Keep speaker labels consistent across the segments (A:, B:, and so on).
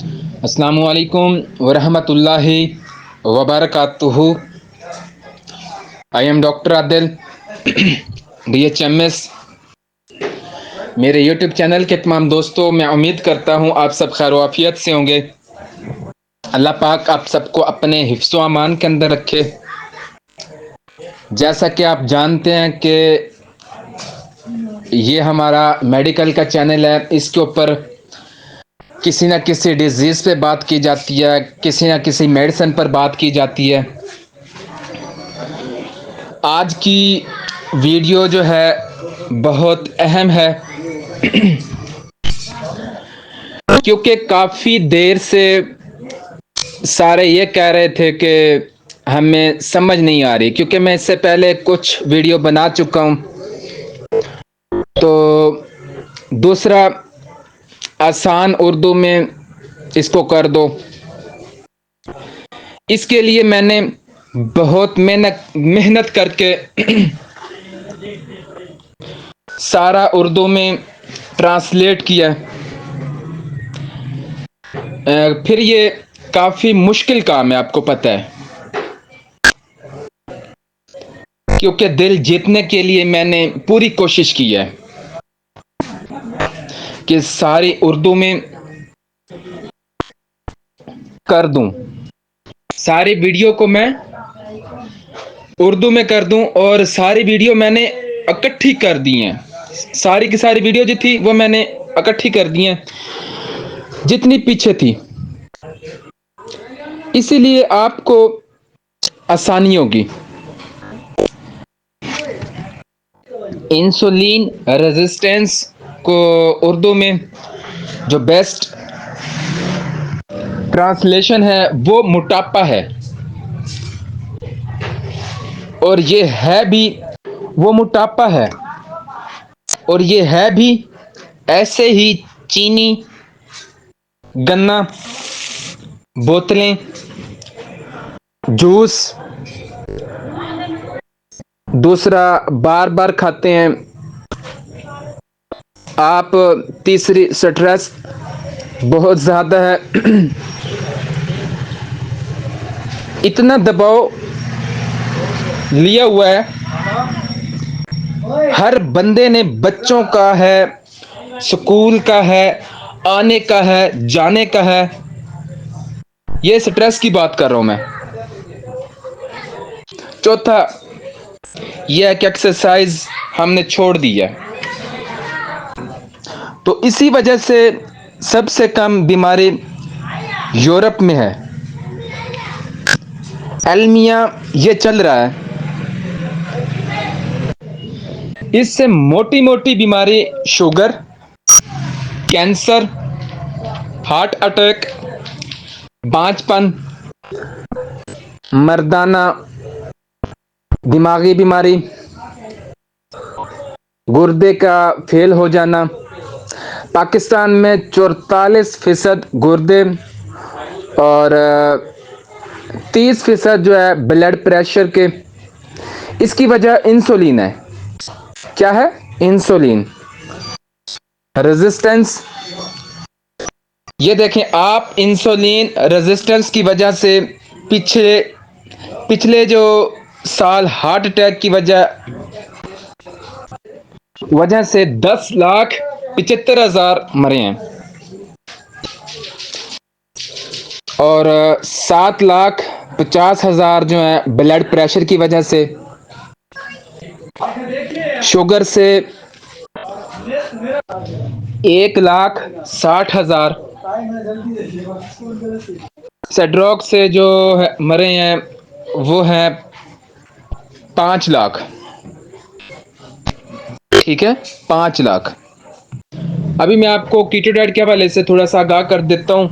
A: अस्सलामुअलैकुम वरहमतुल्लाहि वबरकातुहू। I am doctor Adil DHMS। मेरे यूट्यूब चैनल के तमाम दोस्तों, मैं उम्मीद करता हूँ आप सब खैर वाफियत से होंगे। अल्लाह पाक आप सबको अपने हिफ्ज़ व अमान के अंदर रखे। जैसा कि आप जानते हैं कि ये हमारा मेडिकल का चैनल है, इसके ऊपर किसी न किसी डिजीज़ पे बात की जाती है, किसी न किसी मेडिसिन पर बात की जाती है। आज की वीडियो जो है बहुत अहम है क्योंकि काफ़ी देर से सारे ये कह रहे थे कि हमें समझ नहीं आ रही, क्योंकि मैं इससे पहले कुछ वीडियो बना चुका हूँ। तो दूसरा, आसान उर्दू में इसको कर दो। इसके लिए मैंने बहुत मेहनत करके सारा उर्दू में ट्रांसलेट किया। फिर ये काफ़ी मुश्किल काम है, आपको पता है, क्योंकि दिल जीतने के लिए मैंने पूरी कोशिश की है कि सारी उर्दू में कर दूं, सारी वीडियो को मैं उर्दू में कर दूं, और सारी वीडियो मैंने इकट्ठी कर दी हैं। सारी की सारी वीडियो जो थी वो मैंने इकट्ठी कर दी हैं, जितनी पीछे थी। इसीलिए आपको आसानी होगी। इंसुलिन रेजिस्टेंस को उर्दू में जो बेस्ट ट्रांसलेशन है वो मोटापा है, और ये है भी वो मोटापा है, और ये है भी ऐसे ही चीनी, गन्ना, बोतलें, जूस। दूसरा, बार बार खाते हैं आप। तीसरी, स्ट्रेस बहुत ज़्यादा है इतना दबाव लिया हुआ है हर बंदे ने, बच्चों का है, स्कूल का है, आने का है, जाने का है। ये स्ट्रेस की बात कर रहा हूं मैं। चौथा, यह है कि एक्सरसाइज हमने छोड़ दी है, तो इसी वजह से सबसे कम बीमारी यूरोप में है। अलमिया ये चल रहा है, इससे मोटी मोटी बीमारी, शुगर, कैंसर, हार्ट अटैक, बांझपन, मर्दाना दिमागी बीमारी, गुर्दे का फेल हो जाना। पाकिस्तान में 44% गुर्दे और 30% जो है ब्लड प्रेशर के। इसकी वजह इंसुलिन है। क्या है? Insulin resistance. ये देखें आप, इंसुलिन रेजिस्टेंस की वजह से पिछले पिछले जो साल हार्ट अटैक की वजह से 10,75,000 मरे हैं, और 7,50,000 जो है ब्लड प्रेशर की वजह से, शुगर से 1,60,000, स्ट्रोक से जो मरे हैं वो है 5 लाख। ठीक है, 5 लाख। अभी मैं आपको कीटो डाइट के हवाले से थोड़ा सा आगाह कर देता हूँ।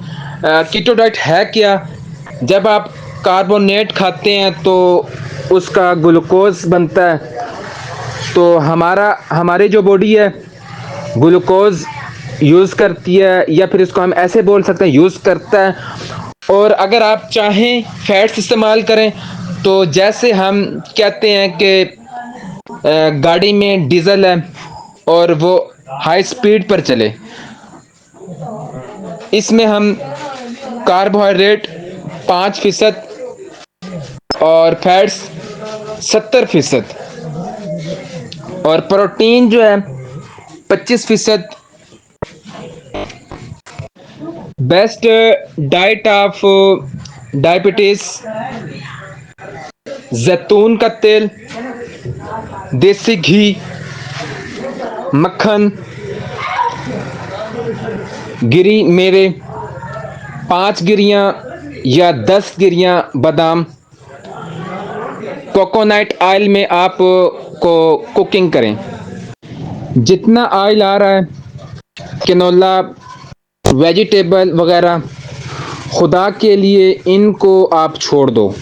A: कीटो डाइट है क्या? जब आप कार्बोनेट खाते हैं तो उसका ग्लूकोज बनता है, तो हमारी जो बॉडी है ग्लूकोज यूज़ करती है, या फिर इसको हम ऐसे बोल सकते हैं यूज़ करता है। और अगर आप चाहें फैट्स इस्तेमाल करें, तो जैसे हम कहते हैं कि गाड़ी में डीजल है और वो हाई स्पीड पर चले, इसमें हम कार्बोहाइड्रेट 5% और फैट्स 70%, और प्रोटीन जो है 25%। बेस्ट डाइट ऑफ डायबिटीज: जैतून का तेल, देसी घी, मक्खन, गिरी मेवे, 5 गिरियां या 10 गिरियां बादाम। कोकोनट ऑयल में आप को कुकिंग करें। जितना ऑयल आ रहा है, कैनोला, वेजिटेबल वगैरह, खुदा के लिए इनको आप छोड़ दो।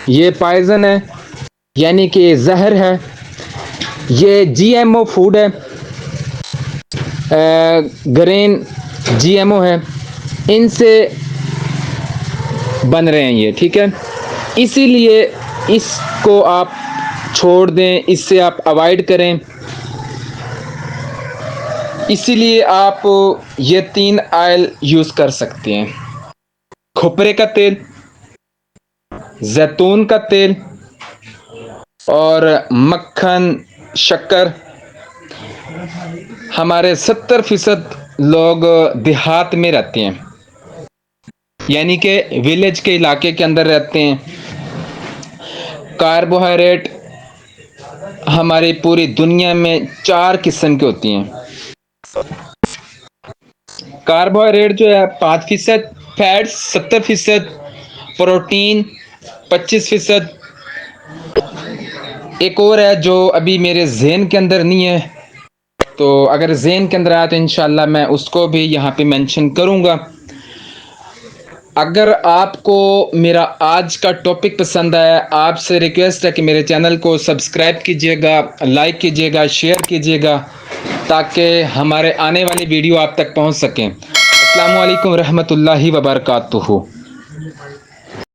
A: ये पॉइजन है, यानी कि जहर है। ये जीएमओ फूड है, ग्रेन जीएमओ है, इनसे बन रहे हैं ये, ठीक है। इसीलिए इसको आप छोड़ दें, इससे आप अवॉइड करें। इसीलिए आप ये 3 ऑयल यूज़ कर सकते हैं: खोपरे का तेल, जैतून का तेल और मक्खन, शक्कर। हमारे 70% लोग देहात में रहते हैं, यानी कि विलेज के इलाके के अंदर रहते हैं। कार्बोहाइड्रेट हमारी पूरी दुनिया में 4 किस्म की होती हैं। कार्बोहाइड्रेट जो है 5%, फैट्स 70%, प्रोटीन 25%। एक और है जो अभी मेरे जहन के अंदर नहीं है, तो अगर जहन के अंदर आया तो इंशाल्लाह मैं उसको भी यहाँ पे मेंशन करूँगा। अगर आपको मेरा आज का टॉपिक पसंद आया, आपसे रिक्वेस्ट है कि मेरे चैनल को सब्सक्राइब कीजिएगा, लाइक कीजिएगा, शेयर कीजिएगा, ताकि हमारे आने वाली वीडियो आप तक पहुंच सकें। अस्सलामु अलैकुम रहमतुल्लाहि व बरकातुहू।